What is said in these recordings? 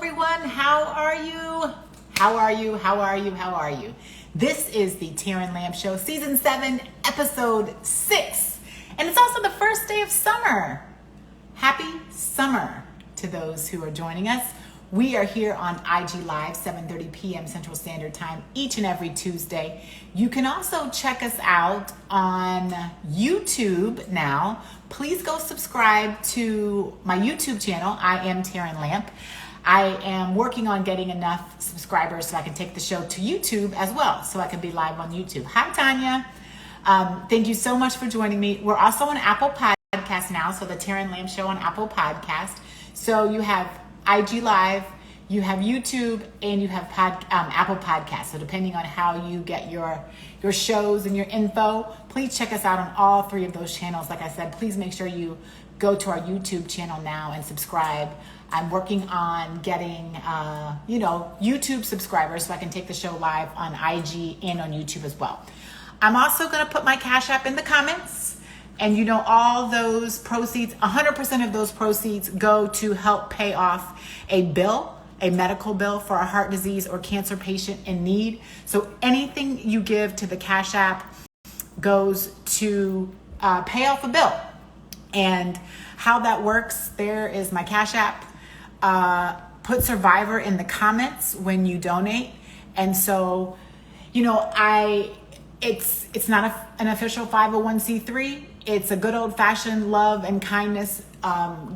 everyone. How are you? How are you? How are you? How are you? This is the TERRAN Lamb Show, Season 7, Episode 6. And it's also the first day of summer. Happy summer to those who are joining us. We are here on IG Live, 7:30 p.m. Central Standard Time, each and every Tuesday. You can also check us out on YouTube now. Please go subscribe to my YouTube channel. I am TERRAN Lamp. I am working on getting enough subscribers so I can take the show to YouTube as well, so I can be live on YouTube. Hi, Tanya. Thank you so much for joining me. We're also on Apple Podcast now, so the TERRAN Lamb Show on Apple Podcast. So you have IG Live, you have YouTube, and you have Apple Podcasts. So depending on how you get your shows and your info, please check us out on all three of those channels. Like I said, please make sure you go to our YouTube channel now and subscribe. I'm working on getting, YouTube subscribers so I can take the show live on IG and on YouTube as well. I'm also going to put my Cash App in the comments. And all those proceeds, 100% of those proceeds go to help pay off a medical bill for a heart disease or cancer patient in need. So anything you give to the Cash App goes to pay off a bill. And how that works, there is my Cash App. Put Survivor in the comments when you donate. And so, it's not an official 501c3. It's a good old-fashioned love and kindness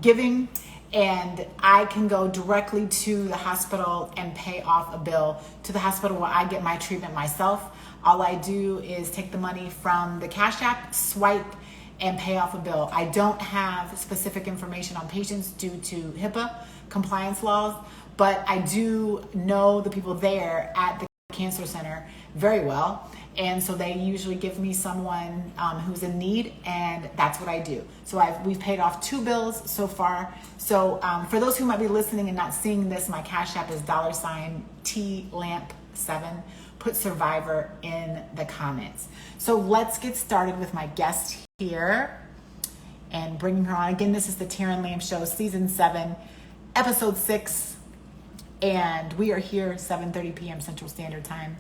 giving, and I can go directly to the hospital and pay off a bill to the hospital where I get my treatment myself. All I do is take the money from the Cash App, swipe, and pay off a bill. I don't have specific information on patients due to HIPAA compliance laws, but I do know the people there at the cancer center very well. And so they usually give me someone who's in need, and that's what I do. So we've paid off 2 bills so far. So for those who might be listening and not seeing this, my Cash App is $TLamp7. Put Survivor in the comments. So let's get started with my guest here and bringing her on. Again, this is the TERRAN Lamb Show, Season 7, Episode 6. And we are here 7:30 p.m. Central Standard Time,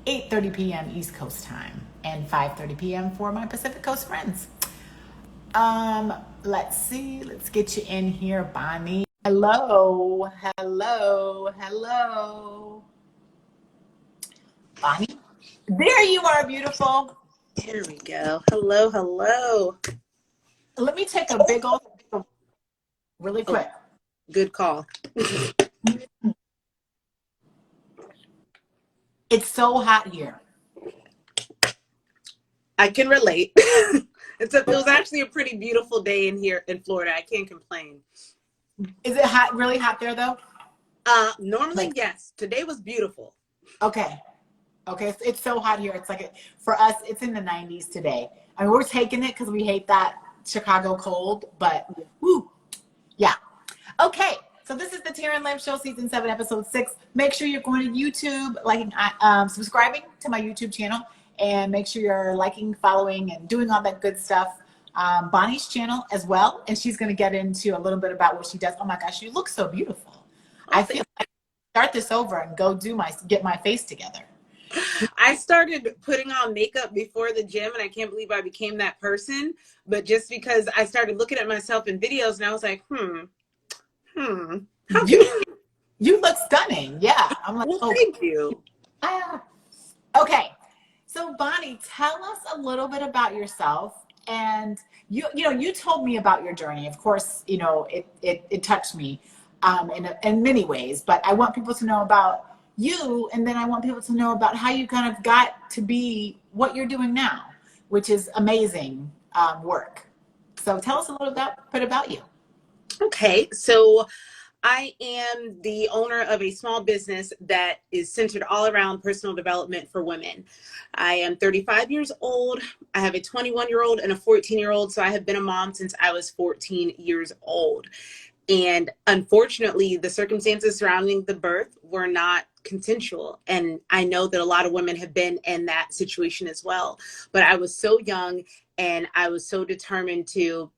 8:30 p.m. East Coast time, and 5:30 p.m. for my Pacific Coast friends. Let's see. Let's get you in here, Bonnie. Hello. Bonnie, there you are, beautiful. There we go. Hello. Let me take a big old really quick. Good call. It's so hot here. I can relate. It was actually a pretty beautiful day in here in Florida. I can't complain. Is it hot? Really hot there though? Normally, yes. Today was beautiful. Okay. It's so hot here. It's like for us, it's in the 90s today. I mean, we're taking it because we hate that Chicago cold, but woo, yeah. Okay. So this is the TERRAN Lamb Show, Season 7, Episode 6. Make sure you're going to YouTube, subscribing to my YouTube channel, and make sure you're liking, following, and doing all that good stuff. Bonnie's channel as well, and she's going to get into a little bit about what she does. Oh my gosh, you look so beautiful. I feel like I start this over and go get my face together. I started putting on makeup before the gym, and I can't believe I became that person. But just because I started looking at myself in videos, and I was like, You look stunning. Yeah. I'm like, well, thank you. Okay. So Bonnie, tell us a little bit about yourself. And you told me about your journey. Of course, it touched me in many ways, but I want people to know about you, and then I want people to know about how you kind of got to be what you're doing now, which is amazing work. So tell us a little bit about you. Okay, so I am the owner of a small business that is centered all around personal development for women. I am 35 years old. I have a 21-year-old and a 14-year-old, so I have been a mom since I was 14 years old. And unfortunately, the circumstances surrounding the birth were not consensual. And I know that a lot of women have been in that situation as well. But I was so young, and I was so determined to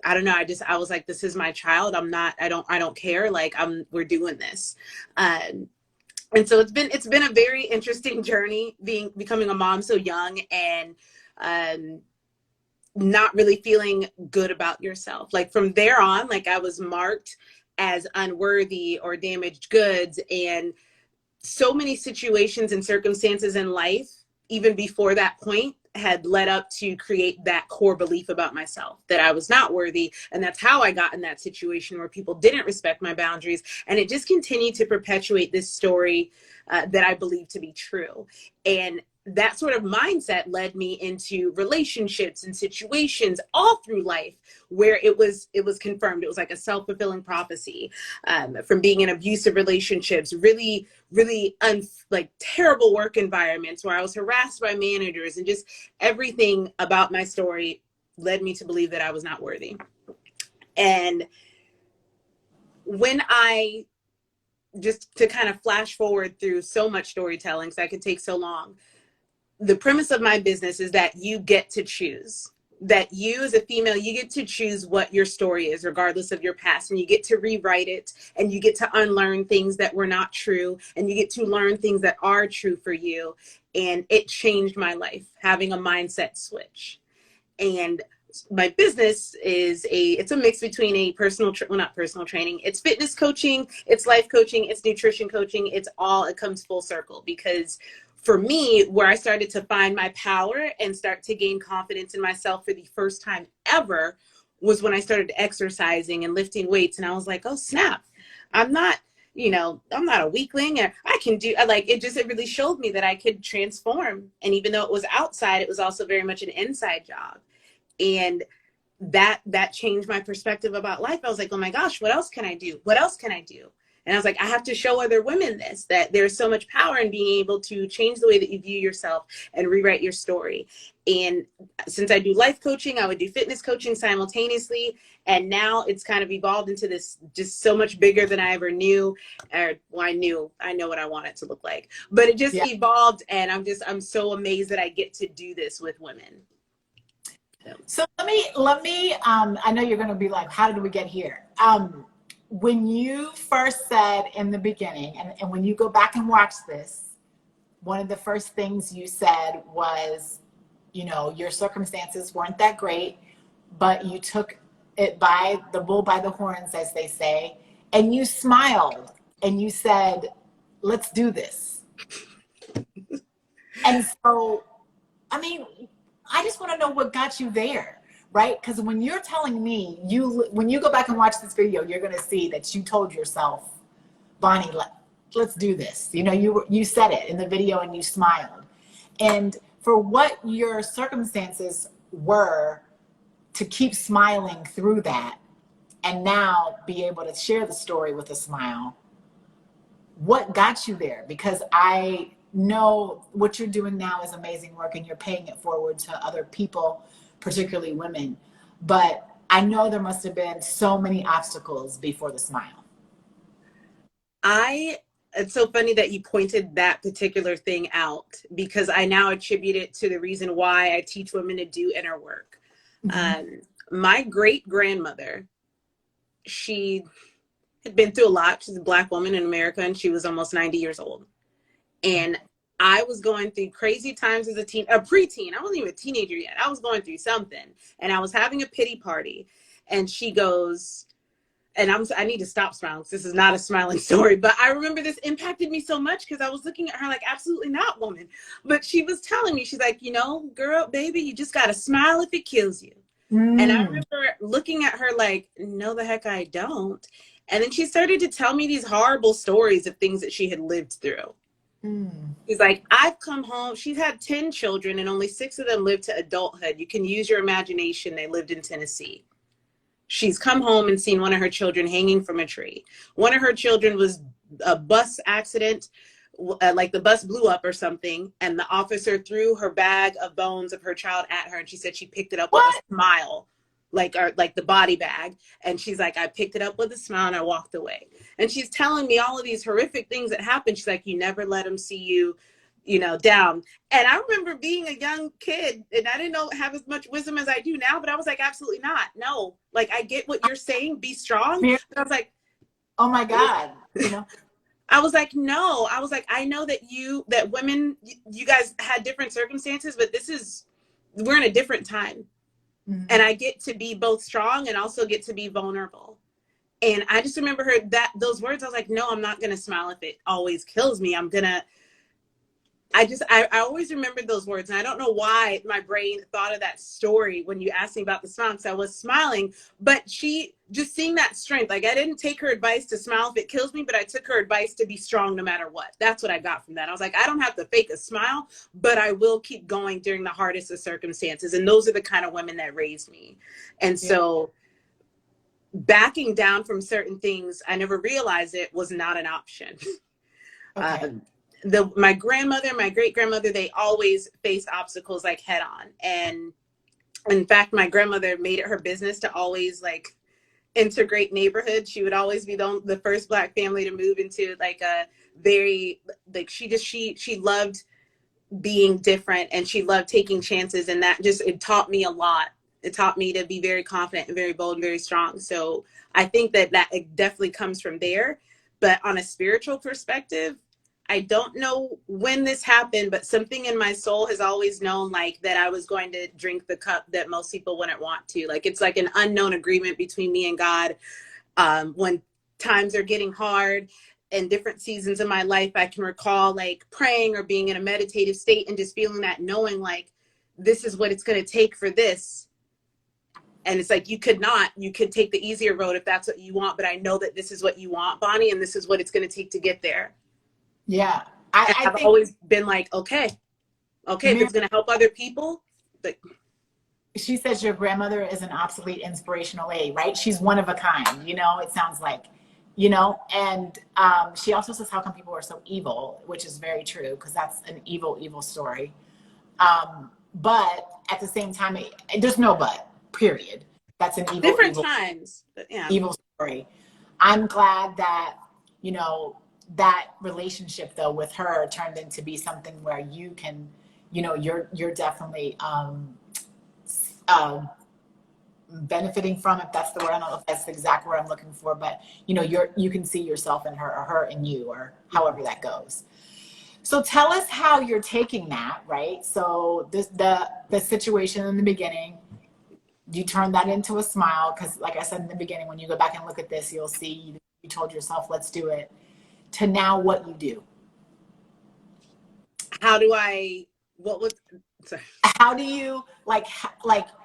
I don't know. I was like, this is my child. I don't care. Like we're doing this. And so it's been a very interesting journey becoming a mom so young, and not really feeling good about yourself. Like from there on, like I was marked as unworthy or damaged goods, and so many situations and circumstances in life, even before that point, had led up to create that core belief about myself that I was not worthy. And that's how I got in that situation where people didn't respect my boundaries. And it just continued to perpetuate this story that I believe to be true. And that sort of mindset led me into relationships and situations all through life where it was confirmed. It was like a self-fulfilling prophecy, from being in abusive relationships, really like terrible work environments where I was harassed by managers, and just everything about my story led me to believe that I was not worthy. And when I, just to kind of flash forward through so much storytelling, so I could take so long, the premise of my business is that you get to choose. That you as a female, you get to choose what your story is, regardless of your past, and you get to rewrite it, and you get to unlearn things that were not true, and you get to learn things that are true for you. And it changed my life, having a mindset switch. And my business is it's a mix between a not personal training, it's fitness coaching, it's life coaching, it's nutrition coaching. It comes full circle, because for me, where I started to find my power and start to gain confidence in myself for the first time ever was when I started exercising and lifting weights. And I was like, oh snap, I'm not a weakling, and I can do, like, it really showed me that I could transform. And even though it was outside, it was also very much an inside job. And that changed my perspective about life. I was like, oh my gosh, what else can I do? What else can I do? And I was like, I have to show other women this, that there's so much power in being able to change the way that you view yourself and rewrite your story. And since I do life coaching, I would do fitness coaching simultaneously. And now it's kind of evolved into this just so much bigger than I ever knew. I know what I want it to look like, but it just evolved. And I'm so amazed that I get to do this with women. So let me, I know you're going to be like, how did we get here? When you first said in the beginning, and when you go back and watch this, one of the first things you said was, your circumstances weren't that great, but you took it by the bull by the horns, as they say, and you smiled and you said, let's do this. And so, I just want to know what got you there. Right? Because when you're telling me, when you go back and watch this video, you're going to see that you told yourself, Bonnie, let's do this. You said it in the video and you smiled. And for what your circumstances were to keep smiling through that and now be able to share the story with a smile, what got you there? Because I know what you're doing now is amazing work, and you're paying it forward to other people, particularly women. But I know there must have been so many obstacles before the smile. It's so funny that you pointed that particular thing out, because I now attribute it to the reason why I teach women to do inner work. Mm-hmm. My great grandmother, she had been through a lot. She's a Black woman in America, and she was almost 90 years old. And I was going through crazy times as a preteen. I wasn't even a teenager yet. I was going through something, and I was having a pity party. And she goes, and I need to stop smiling, because this is not a smiling story, but I remember this impacted me so much, because I was looking at her like, absolutely not, woman. But she was telling me, she's like, girl, baby, you just got to smile if it kills you. And I remember looking at her like, no, the heck I don't. And then she started to tell me these horrible stories of things that she had lived through. He's like, I've come home. She's had 10 children, and only 6 of them lived to adulthood. You can use your imagination. They lived in Tennessee. She's come home and seen one of her children hanging from a tree. One of her children was a bus accident, like the bus blew up or something, and the officer threw her bag of bones of her child at her, and she said she picked it up with a smile. Like the body bag. And she's like, I picked it up with a smile and I walked away. And she's telling me all of these horrific things that happened. She's like, you never let them see you down. And I remember being a young kid and I didn't know have as much wisdom as I do now, but I was like, absolutely not. No, like I get what you're saying, be strong. But I was like, oh my God, I was like, no, I was like, I know that women, you guys had different circumstances, but we're in a different time. Mm-hmm. And I get to be both strong and also get to be vulnerable. And I just remember those words. I was like, no, I'm not going to smile if it always kills me. I always remembered those words. And I don't know why my brain thought of that story when you asked me about the smile, because I was smiling, but she just seeing that strength. Like I didn't take her advice to smile if it kills me, but I took her advice to be strong no matter what. That's what I got from that. I was like, I don't have to fake a smile, but I will keep going during the hardest of circumstances. And those are the kind of women that raised me. And so backing down from certain things, I never realized it was not an option. Okay. My grandmother, my great grandmother, they always faced obstacles like head on. And in fact, my grandmother made it her business to always like integrate neighborhoods. She would always be the first Black family to move into like a very, like she loved being different and she loved taking chances. And that it taught me a lot. It taught me to be very confident and very bold and very strong. So I think that it definitely comes from there. But on a spiritual perspective, I don't know when this happened, but something in my soul has always known like that I was going to drink the cup that most people wouldn't want to. Like it's like an unknown agreement between me and God. When times are getting hard in different seasons of my life, I can recall like praying or being in a meditative state and just feeling that, knowing like this is what it's going to take for this. And it's like, you could take the easier road if that's what you want. But I know that this is what you want, Bonnie, and this is what it's going to take to get there. Yeah. I've always been like, okay, if it's going to help other people. She says your grandmother is an obsolete inspirational aid, right? She's one of a kind, it sounds like, and she also says, how come people are so evil, which is very true, because that's an evil story. But at the same time, there's no but, period. That's an evil, different times, but yeah. Evil story. I'm glad that, that relationship though with her turned into be something where you can, you're definitely benefiting from it. That's the word. I don't know if that's the exact word I'm looking for, but you can see yourself in her, or her in you, or however that goes. So tell us how you're taking that, right? So the situation in the beginning, you turn that into a smile, because like I said in the beginning, when you go back and look at this, you'll see you told yourself, let's do it. To now what you do. How do you like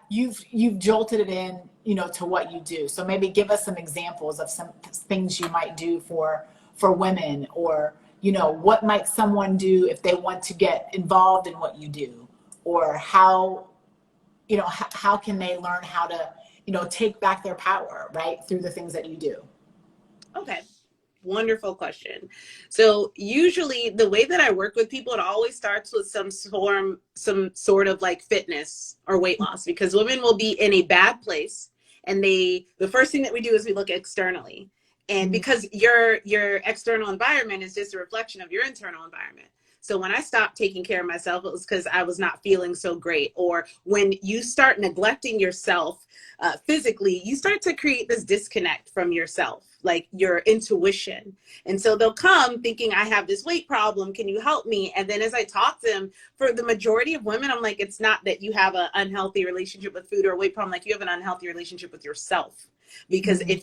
you've jolted it in, to what you do. So maybe give us some examples of some things you might do for women, or, what might someone do if they want to get involved in what you do, or how can they learn how to, take back their power, right? Through the things that you do. Okay. Wonderful question. So usually the way that I work with people, it always starts with some sort of like fitness or weight loss, because women will be in a bad place. And the first thing that we do is we look externally. And because your external environment is just a reflection of your internal environment. So when I stopped taking care of myself, it was because I was not feeling so great. Or when you start neglecting yourself physically, you start to create this disconnect from yourself, like your intuition. And so they'll come thinking, I have this weight problem. Can you help me? And then as I talk to them, for the majority of women, I'm like, it's not that you have an unhealthy relationship with food or a weight problem. Like you have an unhealthy relationship with yourself. Because if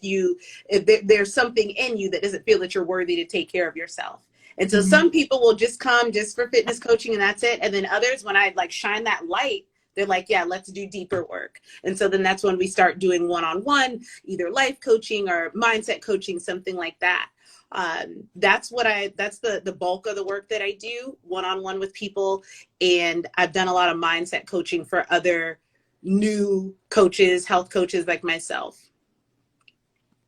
there's something in you that doesn't feel that you're worthy to take care of yourself. And so some people will just come just for fitness coaching and that's it. And then others, when I like shine that light, they're like, yeah, let's do deeper work. And so then that's when we start doing one-on-one, either life coaching or mindset coaching, something like that. That's the bulk of the work that I do, one-on-one with people. And I've done a lot of mindset coaching for other new coaches, health coaches like myself.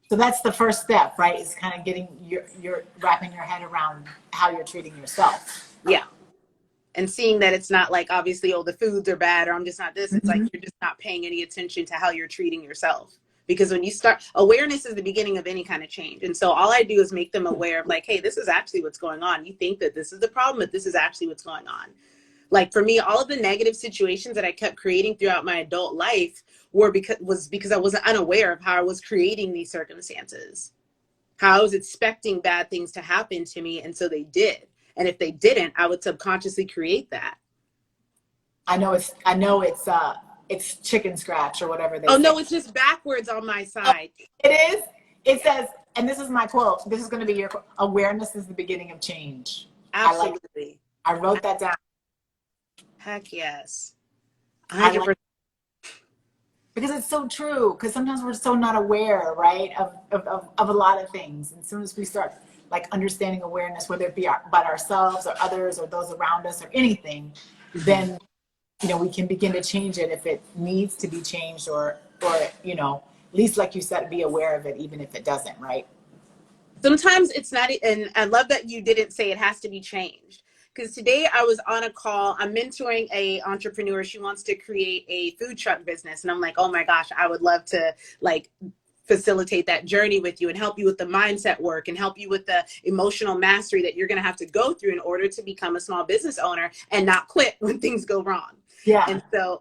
So that's the first step, right? Is kind of getting you're wrapping your head around how you're treating yourself. Yeah. And seeing that it's not like, obviously, the foods are bad or I'm just not this. It's like, you're just not paying any attention to how you're treating yourself. Because when you start, awareness is the beginning of any kind of change. And so all I do is make them aware of like, hey, this is actually what's going on. You think that this is the problem, but this is actually what's going on. Like for me, all of the negative situations that I kept creating throughout my adult life was because I wasn't unaware of how I was creating these circumstances, how I was expecting bad things to happen to me. And so they did. And if they didn't, I would subconsciously create that. I know it's chicken scratch or whatever they say. Oh say. no, it's just backwards on my side. Oh, it is. It says, and this is my quote. This is going to be your quote. Awareness is the beginning of change. Absolutely. I wrote that down. Heck yes. 100%. Because it's so true. Because sometimes we're so not aware, right, of a lot of things. And as soon as we start like understanding awareness, whether it be about ourselves or others or those around us or anything, then we can begin to change it if it needs to be changed, or at least, like you said, be aware of it, even if it doesn't, right? Sometimes it's not, and I love that you didn't say it has to be changed. Because today I was on a call, I'm mentoring a entrepreneur. She wants to create a food truck business. And I'm like, oh my gosh, I would love to like facilitate that journey with you and help you with the mindset work and help you with the emotional mastery that you're going to have to go through in order to become a small business owner and not quit when things go wrong. Yeah. And so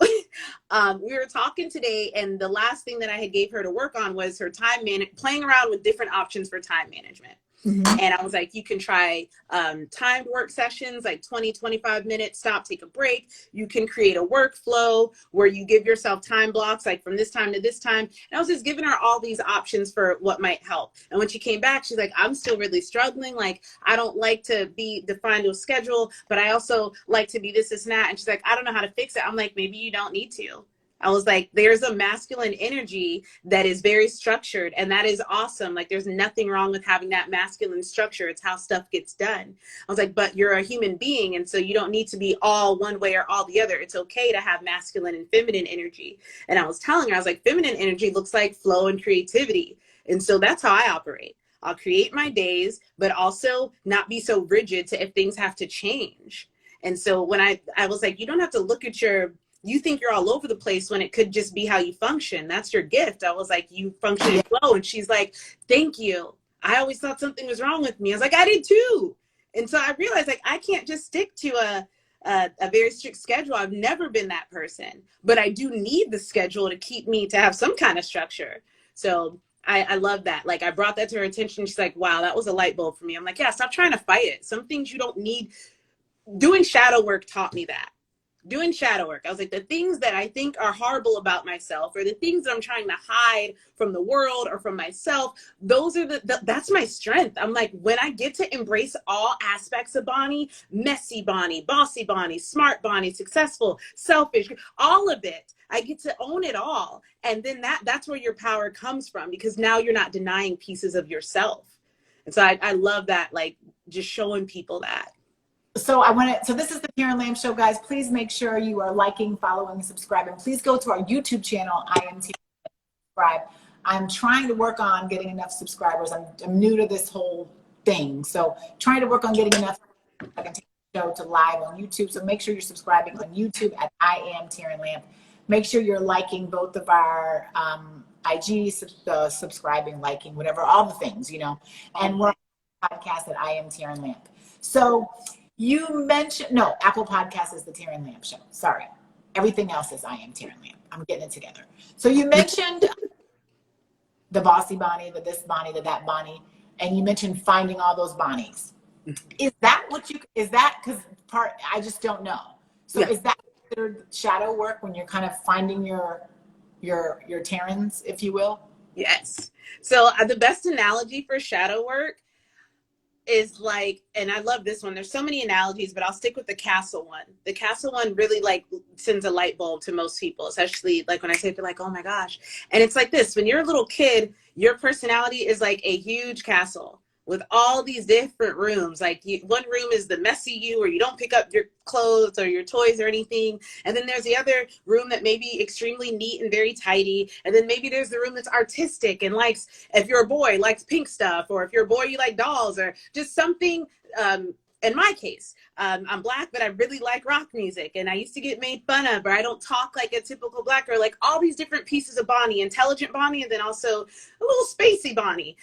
we were talking today, and the last thing that I had gave her to work on was her playing around with different options for time management. Mm-hmm. And I was like, you can try timed work sessions, like 20, 25 minutes, stop, take a break. You can create a workflow where you give yourself time blocks, like from this time to this time. And I was just giving her all these options for what might help. And when she came back, she's like, I'm still really struggling. Like, I don't like to be defined to a schedule, but I also like to be this, and that. And she's like, I don't know how to fix it. I'm like, maybe you don't need to. I was like, there's a masculine energy that is very structured, and that is awesome. Like, there's nothing wrong with having that masculine structure. It's how stuff gets done. I was like, but you're a human being, and so you don't need to be all one way or all the other. It's okay to have masculine and feminine energy. And I was telling her, I was like, feminine energy looks like flow and creativity. And so that's how I operate. I'll create my days, but also not be so rigid to if things have to change. And so when I was like, you don't have to look at you think you're all over the place when it could just be how you function. That's your gift. I was like, you function in flow. And she's like, thank you. I always thought something was wrong with me. I was like, I did too. And so I realized like, I can't just stick to a very strict schedule. I've never been that person, but I do need the schedule to have some kind of structure. So I love that. Like I brought that to her attention. She's like, wow, that was a light bulb for me. I'm like, yeah, stop trying to fight it. Some things you don't need. Doing shadow work taught me that. Doing shadow work. I was like, the things that I think are horrible about myself, or the things that I'm trying to hide from the world or from myself, those are that's my strength. I'm like, when I get to embrace all aspects of Bonnie, messy Bonnie, bossy Bonnie, smart Bonnie, successful, selfish, all of it, I get to own it all. And then that's where your power comes from, because now you're not denying pieces of yourself. And so I love that, like just showing people that. So this is the TERRAN Lamb Show, guys. Please make sure you are liking, following, subscribing. Please go to our YouTube channel, I Am TERRAN, subscribe. I'm trying to work on getting enough subscribers. I'm new to this whole thing. So trying to work on getting enough I can take the show to live on YouTube. So make sure you're subscribing on YouTube at I Am TERRAN Lamb. Make sure you're liking both of our IG, subscribing, liking, whatever, all the things, And we're on the podcast at I Am TERRAN Lamb. So you mentioned, no, Apple Podcast is the TERRAN Lamb Show. Sorry. Everything else is I Am TERRAN Lamb. I'm getting it together. So you mentioned the bossy Bonnie, the this Bonnie, the that Bonnie, and you mentioned finding all those Bonnies. Is that because I just don't know. So yeah. Is that considered shadow work when you're kind of finding your Terrans, if you will? Yes. So the best analogy for shadow work is like, and I love this one. There's so many analogies, but I'll stick with the castle one. The castle one really like sends a light bulb to most people, especially like when I say they're like, oh my gosh. And it's like this, when you're a little kid, your personality is like a huge castle with all these different rooms. Like one room is the messy you, where you don't pick up your clothes or your toys or anything. And then there's the other room that may be extremely neat and very tidy. And then maybe there's the room that's artistic and likes, if you're a boy, likes pink stuff, or if you're a boy, you like dolls, or just something in my case, I'm Black, but I really like rock music, and I used to get made fun of, or I don't talk like a typical Black girl, like all these different pieces of Bonnie, intelligent Bonnie, and then also a little spacey Bonnie,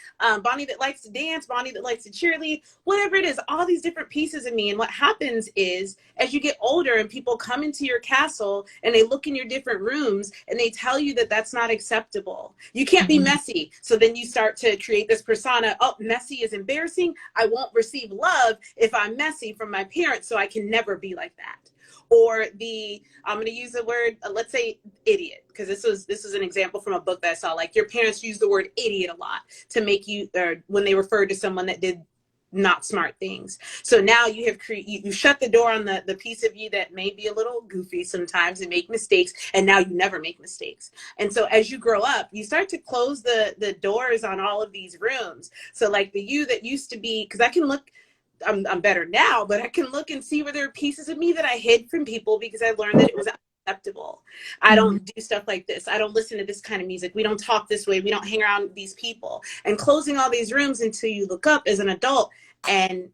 Bonnie that likes to dance, Bonnie that likes to cheerlead, whatever it is, all these different pieces of me. And what happens is, as you get older and people come into your castle and they look in your different rooms and they tell you that that's not acceptable. You can't be messy. So then you start to create this persona. Oh, messy is embarrassing. I won't receive love if I'm messy from my parents, so I can never be like that. Or I'm going to use the word, let's say idiot, because this is an example from a book that I saw. Like, your parents use the word idiot a lot to make you, or when they refer to someone that did not smart things. So now you have you shut the door on the piece of you that may be a little goofy sometimes and make mistakes, and now you never make mistakes. And so as you grow up, you start to close the doors on all of these rooms. So like the you that used to be, because I can look, I'm better now, but I can look and see where there are pieces of me that I hid from people because I learned that it was acceptable. I don't do stuff like this. I don't listen to this kind of music. We don't talk this way. We don't hang around with these people. And closing all these rooms until you look up as an adult and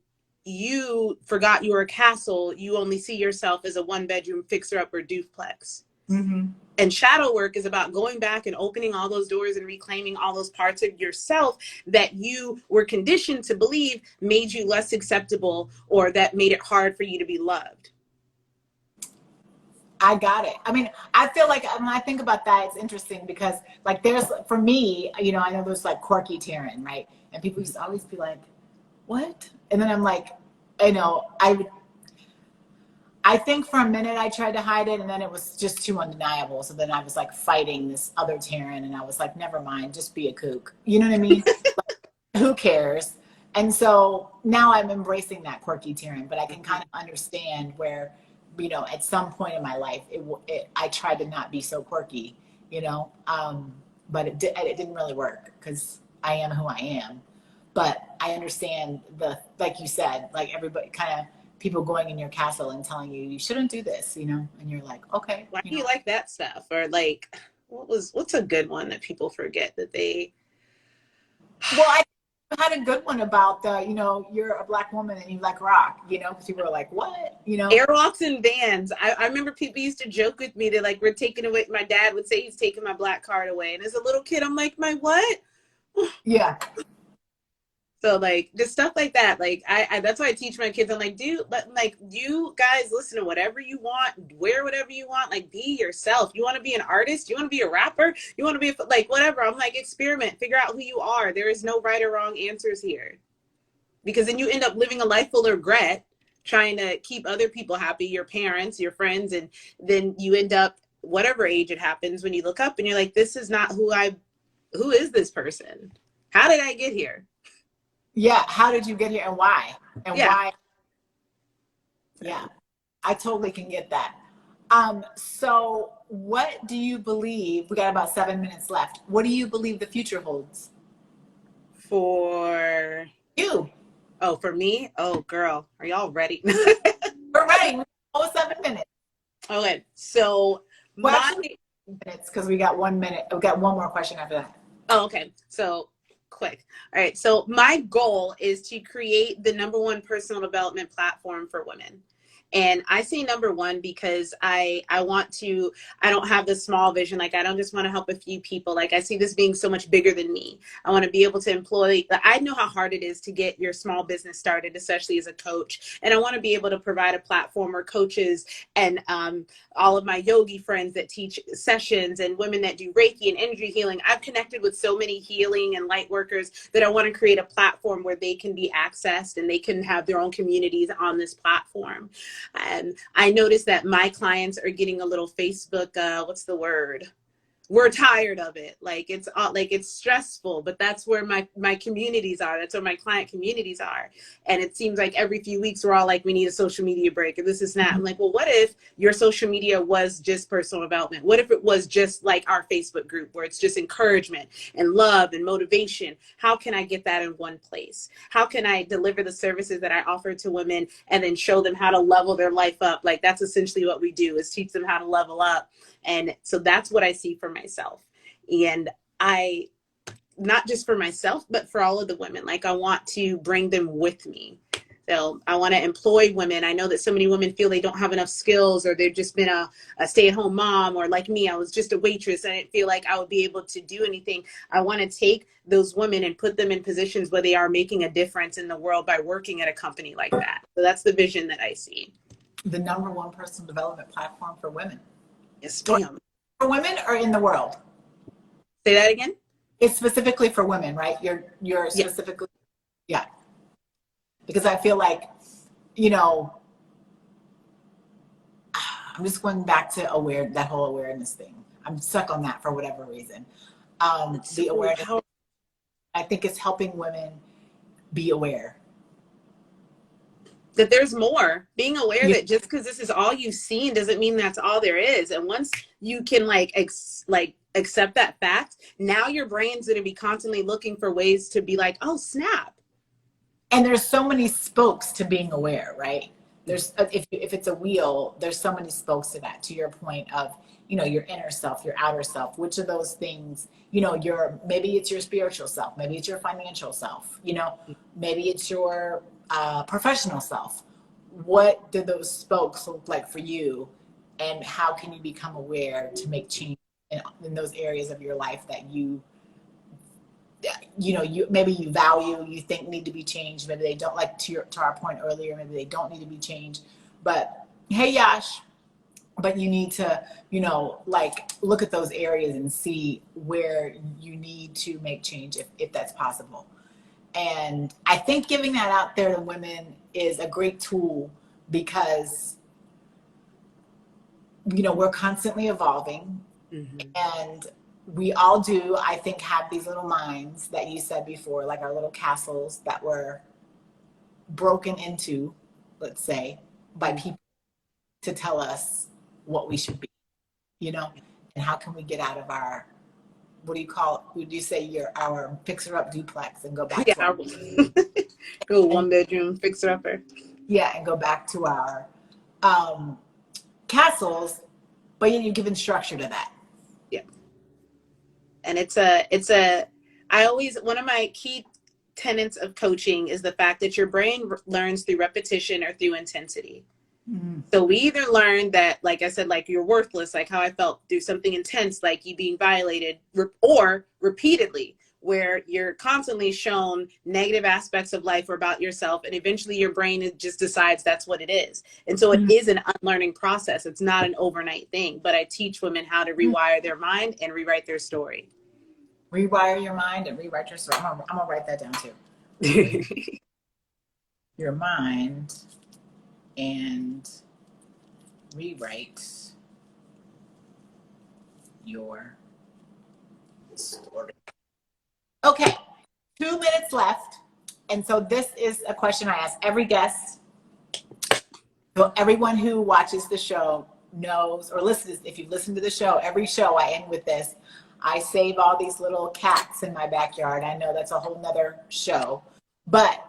you forgot you were a castle. You only see yourself as a 1-bedroom fixer-upper duplex. And shadow work is about going back and opening all those doors and reclaiming all those parts of yourself that you were conditioned to believe made you less acceptable, or that made it hard for you to be loved. I got it. I mean, I feel like when I think about that, it's interesting because, like, there's, for me, you know, I know there's like quirky TERRAN, right? And people used to always be like, what? And then I'm like, you know, I think for a minute I tried to hide it, and then it was just too undeniable. So then I was like fighting this other TERRAN, and I was like, never mind, just be a kook. You know what I mean? Like, who cares? And so now I'm embracing that quirky TERRAN, but I can kind of understand where, you know, at some point in my life, I tried to not be so quirky, you know, but it didn't really work because I am who I am. But I understand like you said, like everybody kind of, people going in your castle and telling you, you shouldn't do this, you know, and you're like, okay. Why do you like that stuff? Or like, what's a good one that people forget that they... Well, I had a good one about you know, you're a Black woman and you like rock, you know, because people were like, what, you know? Airwalks and bands. I remember people used to joke with me that like, we're taking away, my dad would say he's taking my Black card away. And as a little kid, I'm like, my what? Yeah. So like just stuff like that. Like I that's why I teach my kids. I'm like, you guys listen to whatever you want, wear whatever you want, like be yourself. You want to be an artist? You want to be a rapper? You want to be like whatever. I'm like, experiment, figure out who you are. There is no right or wrong answers here. Because then you end up living a life full of regret, trying to keep other people happy, your parents, your friends, and then you end up, whatever age it happens, when you look up and you're like, this is not who is this person? How did I get here? Yeah. How did you get here and why? And why? Yeah. I totally can get that. So what do you believe, we got about 7 minutes left. What do you believe the future holds? For you. Oh, for me? Oh, girl. Are y'all ready? We're ready. Oh, 7 minutes. Okay. So actually, minutes, because we got 1 minute. We got one more question after that. Oh, okay. So quick. All right. So my goal is to create the #1 personal development platform for women. And I say #1 because I don't have this small vision. Like, I don't just want to help a few people. Like, I see this being so much bigger than me. I want to be able to employ, I know how hard it is to get your small business started, especially as a coach. And I want to be able to provide a platform where coaches and all of my yogi friends that teach sessions and women that do Reiki and energy healing, I've connected with so many healing and light workers that I want to create a platform where they can be accessed and they can have their own communities on this platform. I noticed that my clients are getting a little Facebook, what's the word? We're tired of it. Like it's stressful, but that's where my communities are. That's where my client communities are. And it seems like every few weeks we're all like, we need a social media break, and this is not. I'm like, well, what if your social media was just personal development? What if it was just like our Facebook group where it's just encouragement and love and motivation? How can I get that in one place? How can I deliver the services that I offer to women and then show them how to level their life up? Like, that's essentially what we do, is teach them how to level up. And so that's what I see for myself. And not just for myself, but for all of the women. Like, I want to bring them with me. So I want to employ women. I know that so many women feel they don't have enough skills, or they've just been a stay-at-home mom, or like me, I was just a waitress. I didn't feel like I would be able to do anything. I want to take those women and put them in positions where they are making a difference in the world by working at a company like that. So that's the vision that I see. The number one personal development platform for women. Yes, ma'am. For women or in the world? Say that again? It's specifically for women, right? You're specifically, yeah. Because I feel like, you know, I'm just going back to that whole awareness thing. I'm stuck on that for whatever reason. The awareness, I think it's helping women be aware. That there's more. Being aware that just because this is all you've seen doesn't mean that's all there is. And once you can accept that fact, now your brain's going to be constantly looking for ways to be like, oh, snap. And there's so many spokes to being aware, right? There's if it's a wheel, there's so many spokes to that. To your point of, you know, your inner self, your outer self. Which of those things, you know, maybe it's your spiritual self, maybe it's your financial self, you know, maybe it's your professional self. What do those spokes look like for you, and how can you become aware to make change in those areas of your life that you maybe you value, you think need to be changed, maybe they don't, like to our point earlier, maybe they don't need to be changed, but hey Yash, but you need to, you know, like look at those areas and see where you need to make change if that's possible. And I think giving that out there to women is a great tool because, you know, we're constantly evolving. And we all do, I think, have these little minds that you said before, like our little castles that were broken into, let's say, by people to tell us what we should be, you know, and how can we get out of our, would you say our fixer-up duplex and go back to go one bedroom fixer-upper. Yeah, and go back to our castles, but you're giving structure to that. Yeah. And one of my key tenets of coaching is the fact that your brain learns through repetition or through intensity. So we either learn that, like I said, like you're worthless, like how I felt through something intense, like you being violated, or repeatedly, where you're constantly shown negative aspects of life or about yourself, and eventually your brain just decides that's what it is. And so it is an unlearning process. It's not an overnight thing, but I teach women how to rewire their mind and rewrite their story. Rewire your mind and rewrite your story. I'm gonna write that down too. Your mind and rewrite your story. Okay, 2 minutes left. And so this is a question I ask every guest. So everyone who watches the show knows, or listens, if you listen to the show, every show I end with this. I save all these little cats in my backyard. I know that's a whole nother show, but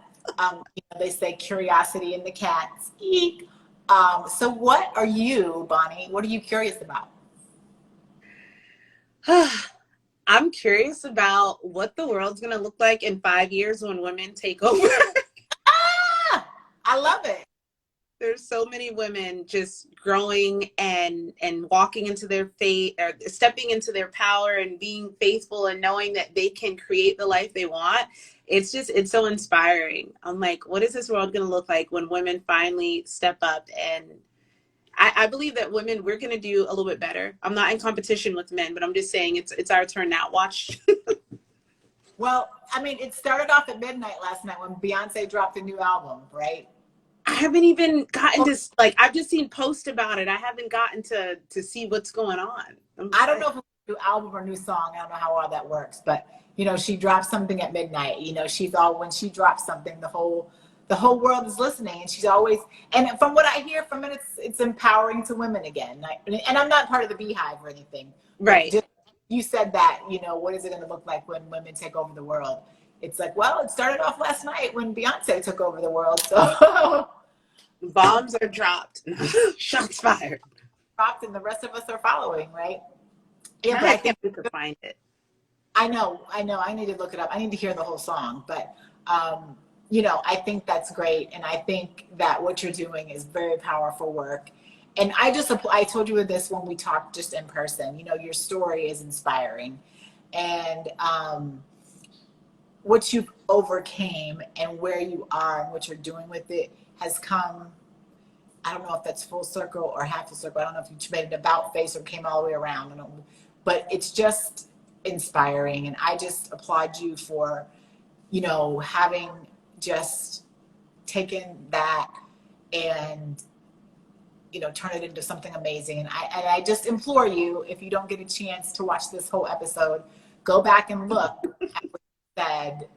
they say curiosity in the cats. Eek. So what are you, Bonnie, what are you curious about? I'm curious about what the world's going to look like in 5 years when women take over. I love it. There's so many women just growing and walking into their fate, or stepping into their power and being faithful and knowing that they can create the life they want. It's so inspiring. I'm like, what is this world going to look like when women finally step up? And I believe that women, we're going to do a little bit better. I'm not in competition with men, but I'm just saying it's our turn now. Watch. Well, I mean, it started off at midnight last night when Beyonce dropped a new album, right? I haven't even gotten to, like, I've just seen posts about it. I haven't gotten to see what's going on. I don't know if it's a new album or new song. I don't know how all that works, but you know, she dropped something at midnight. You know, when she drops something, the whole world is listening, and she's always, and from what I hear from it, it's empowering to women again. And I'm not part of the Beehive or anything. Right. You said that, you know, what is it going to look like when women take over the world? It's like, well, it started off last night when Beyonce took over the world. So bombs are dropped. Shots fired. Dropped, and the rest of us are following, right? Yeah, but I think we could find it. I know. I need to look it up. I need to hear the whole song. But I think that's great. And I think that what you're doing is very powerful work. And I told you this when we talked just in person, your story is inspiring. And what you've overcame and where you are and what you're doing with it has come, I don't know if that's full circle or half a circle. I don't know if you made an about face or came all the way around. I don't know. But it's just inspiring. And I just applaud you for, having just taken that and, turn it into something amazing. And I just implore you, if you don't get a chance to watch this whole episode, go back and look at what you said.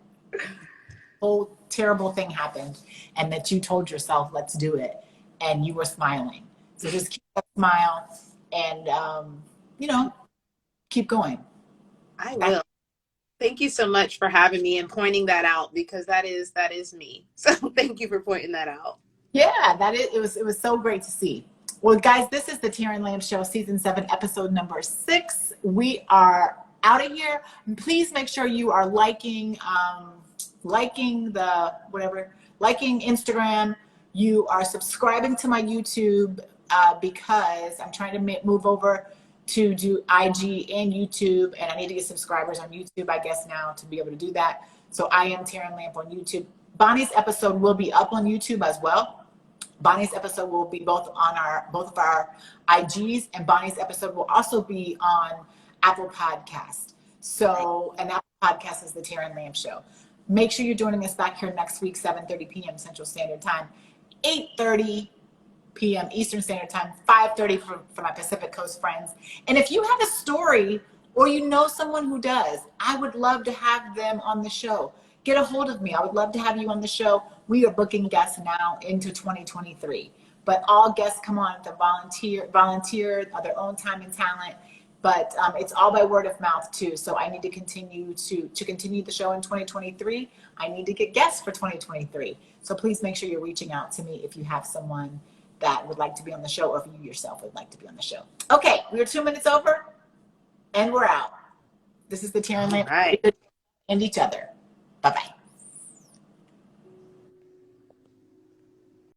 Whole terrible thing happened and that you told yourself, let's do it. And you were smiling. So just keep that smile and, keep going. I will. Thank you so much for having me and pointing that out, because that is me. So thank you for pointing that out. Yeah, it was so great to see. Well, guys, this is the TERRAN Lamb Show, season 7, episode number 6. We are out of here. Please make sure you are liking Instagram. You are subscribing to my YouTube because I'm trying to move over to do IG and YouTube, and I need to get subscribers on YouTube, I guess, now to be able to do that. So I am TERRAN Lamp on YouTube. Bonnie's episode will be up on YouTube as well. Bonnie's episode will be both of our IGs, and Bonnie's episode will also be on Apple Podcast. So, and Apple Podcast is the TERRAN Lamb Show. Make sure you're joining us back here next week, 7:30 p.m. Central Standard Time, 8:30 p.m. Eastern Standard Time, 5:30 for my Pacific Coast friends. And if you have a story or you know someone who does, I would love to have them on the show. Get a hold of me. I would love to have you on the show. We are booking guests now into 2023. But all guests come on to volunteer of their own time and talent. But it's all by word of mouth too. So I need to continue the show in 2023. I need to get guests for 2023. So please make sure you're reaching out to me if you have someone that would like to be on the show, or if you yourself would like to be on the show. Okay, we're 2 minutes over and we're out. This is the TERRAN Lamp. Right. And each other. Bye-bye.